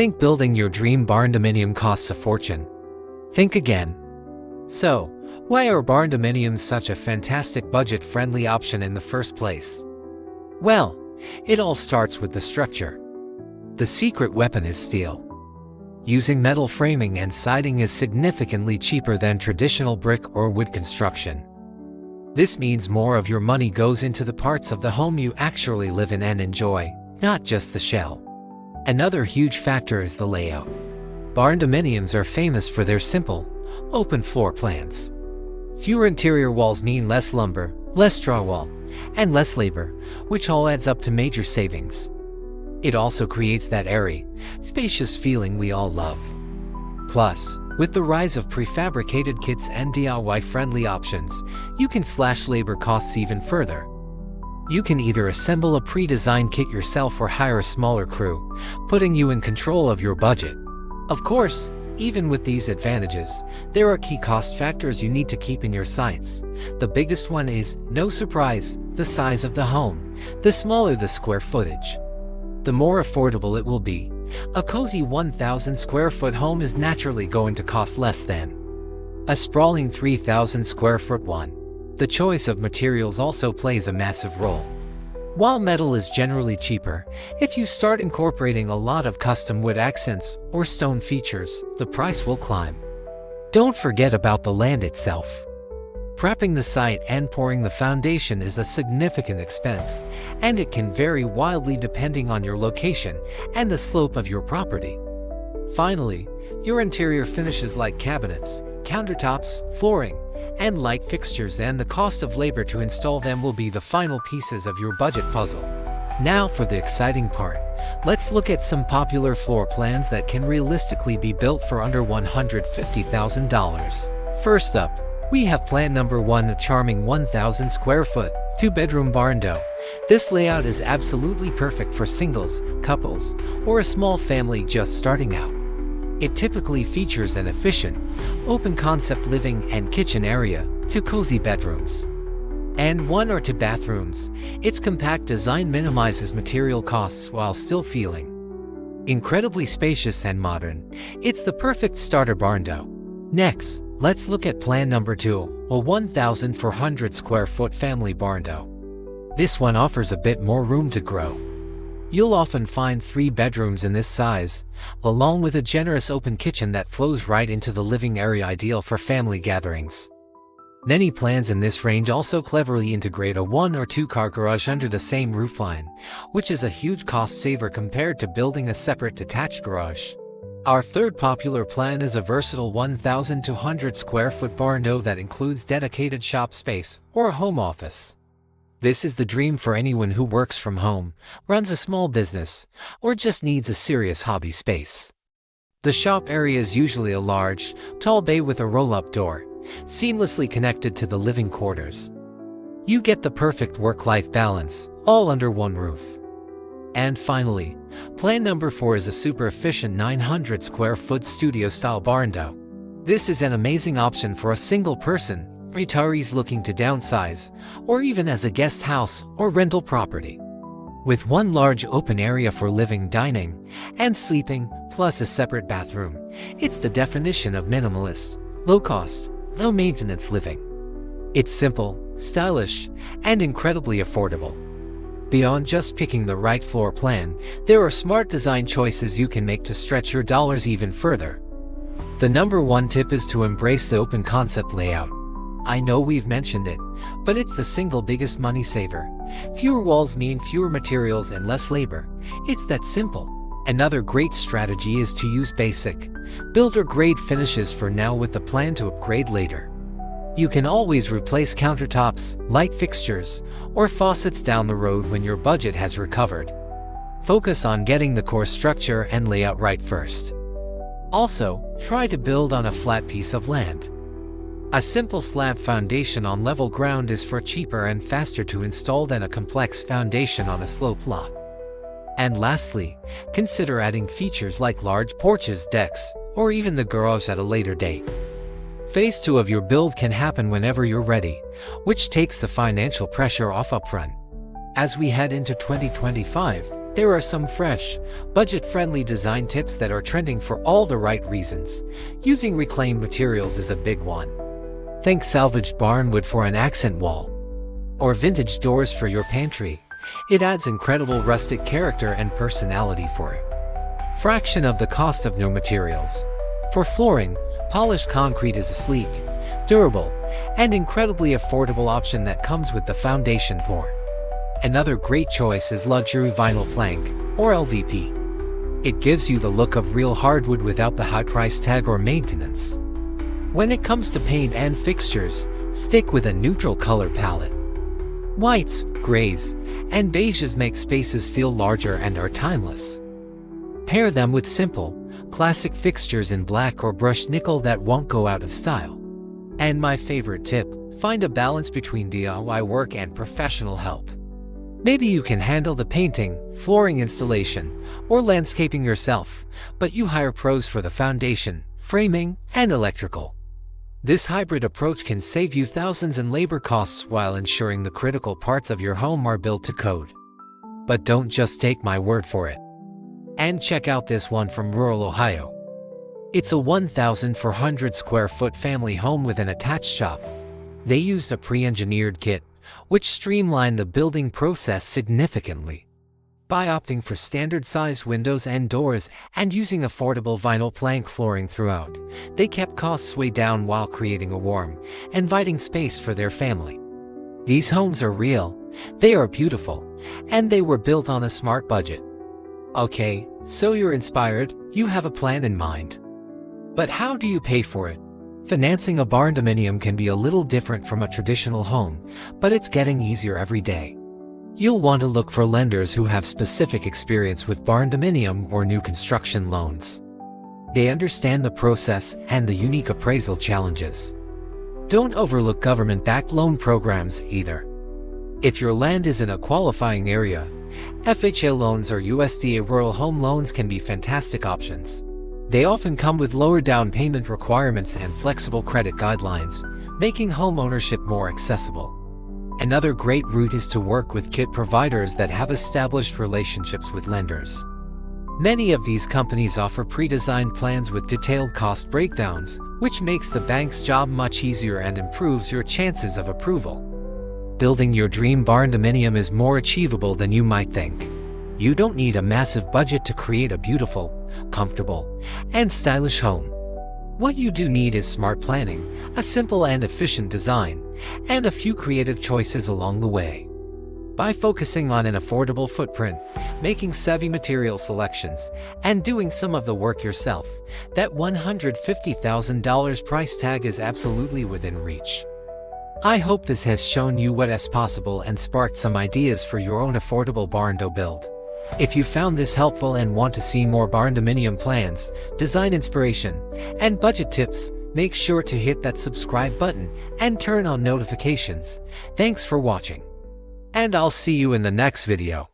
Think building your dream barndominium costs a fortune? Think again. So, why are barndominiums such a fantastic budget-friendly option in the first place? Well, it all starts with the structure. The secret weapon is steel. Using metal framing and siding is significantly cheaper than traditional brick or wood construction. This means more of your money goes into the parts of the home you actually live in and enjoy, not just the shell. Another huge factor is the layout. Barndominiums are famous for their simple, open floor plans. Fewer interior walls mean less lumber, less drywall, and less labor, which all adds up to major savings. It also creates that airy, spacious feeling we all love. Plus, with the rise of prefabricated kits and DIY-friendly options, you can slash labor costs even further. You can either assemble a pre-designed kit yourself or hire a smaller crew, putting you in control of your budget. Of course, even with these advantages, there are key cost factors you need to keep in your sights. The biggest one is, no surprise, the size of the home. The smaller the square footage, the more affordable it will be. A cozy 1,000 square foot home is naturally going to cost less than a sprawling 3,000 square foot one. The choice of materials also plays a massive role. While metal is generally cheaper, if you start incorporating a lot of custom wood accents or stone features, the price will climb. Don't forget about the land itself. Prepping the site and pouring the foundation is a significant expense, and it can vary wildly depending on your location and the slope of your property. Finally, your interior finishes like cabinets, countertops, flooring, and light fixtures and the cost of labor to install them will be the final pieces of your budget puzzle. Now for the exciting part. Let's look at some popular floor plans that can realistically be built for under $150,000. First up, we have plan number 1, a charming 1,000 square foot, 2-bedroom barndo. This layout is absolutely perfect for singles, couples, or a small family just starting out. It typically features an efficient, open-concept living and kitchen area, 2 cozy bedrooms, and 1 or 2 bathrooms. Its compact design minimizes material costs while still feeling incredibly spacious and modern. It's the perfect starter barndo. Next, let's look at plan number 2, a 1,400 square foot family barndo. This one offers a bit more room to grow. You'll often find 3 bedrooms in this size, along with a generous open kitchen that flows right into the living area, ideal for family gatherings. Many plans in this range also cleverly integrate a 1 or 2 car garage under the same roofline, which is a huge cost saver compared to building a separate detached garage. Our third popular plan is a versatile 1,200 square foot barndo that includes dedicated shop space or a home office. This is the dream for anyone who works from home, runs a small business, or just needs a serious hobby space. The shop area is usually a large, tall bay with a roll-up door, seamlessly connected to the living quarters. You get the perfect work-life balance, all under one roof. And finally, plan number 4 is a super efficient 900 square foot studio-style barndo. This is an amazing option for a single person, retirees looking to downsize, or even as a guest house or rental property. With 1 large open area for living, dining, and sleeping, plus a separate bathroom, it's the definition of minimalist, low-cost, low-maintenance living. It's simple, stylish, and incredibly affordable. Beyond just picking the right floor plan, there are smart design choices you can make to stretch your dollars even further. The number 1 tip is to embrace the open concept layout. I know we've mentioned it, but it's the single biggest money saver. Fewer walls mean fewer materials and less labor. It's that simple. Another great strategy is to use basic, builder-grade finishes for now with the plan to upgrade later. You can always replace countertops, light fixtures, or faucets down the road when your budget has recovered. Focus on getting the core structure and layout right first. Also, try to build on a flat piece of land. A simple slab foundation on level ground is far cheaper and faster to install than a complex foundation on a slope lot. And lastly, consider adding features like large porches, decks, or even the garage at a later date. Phase 2 of your build can happen whenever you're ready, which takes the financial pressure off upfront. As we head into 2025, there are some fresh, budget-friendly design tips that are trending for all the right reasons. Using reclaimed materials is a big one. Think salvaged barnwood for an accent wall, or vintage doors for your pantry. It adds incredible rustic character and personality for a fraction of the cost of new materials. For flooring, polished concrete is a sleek, durable, and incredibly affordable option that comes with the foundation pour. Another great choice is luxury vinyl plank, or LVP. It gives you the look of real hardwood without the high price tag or maintenance. When it comes to paint and fixtures, stick with a neutral color palette. Whites, grays, and beiges make spaces feel larger and are timeless. Pair them with simple, classic fixtures in black or brushed nickel that won't go out of style. And my favorite tip, find a balance between DIY work and professional help. Maybe you can handle the painting, flooring installation, or landscaping yourself, but you hire pros for the foundation, framing, and electrical. This hybrid approach can save you thousands in labor costs while ensuring the critical parts of your home are built to code. But don't just take my word for it. And check out this one from rural Ohio. It's a 1,400 square foot family home with an attached shop. They used a pre-engineered kit, which streamlined the building process significantly. By opting for standard-sized windows and doors and using affordable vinyl plank flooring throughout, they kept costs way down while creating a warm, inviting space for their family. These homes are real, they are beautiful, and they were built on a smart budget. Okay, so you're inspired, you have a plan in mind. But how do you pay for it? Financing a barndominium can be a little different from a traditional home, but it's getting easier every day. You'll want to look for lenders who have specific experience with barndominium or new construction loans. They understand the process and the unique appraisal challenges. Don't overlook government-backed loan programs either. If your land is in a qualifying area, FHA loans or USDA rural home loans can be fantastic options. They often come with lower down payment requirements and flexible credit guidelines, making home ownership more accessible. Another great route is to work with kit providers that have established relationships with lenders. Many of these companies offer pre-designed plans with detailed cost breakdowns, which makes the bank's job much easier and improves your chances of approval. Building your dream barndominium is more achievable than you might think. You don't need a massive budget to create a beautiful, comfortable, and stylish home. What you do need is smart planning, a simple and efficient design, and a few creative choices along the way. By focusing on an affordable footprint, making savvy material selections, and doing some of the work yourself, that $150,000 price tag is absolutely within reach. I hope this has shown you what is possible and sparked some ideas for your own affordable barndo build. If you found this helpful and want to see more barndominium plans, design inspiration, and budget tips, make sure to hit that subscribe button and turn on notifications. Thanks for watching. And I'll see you in the next video.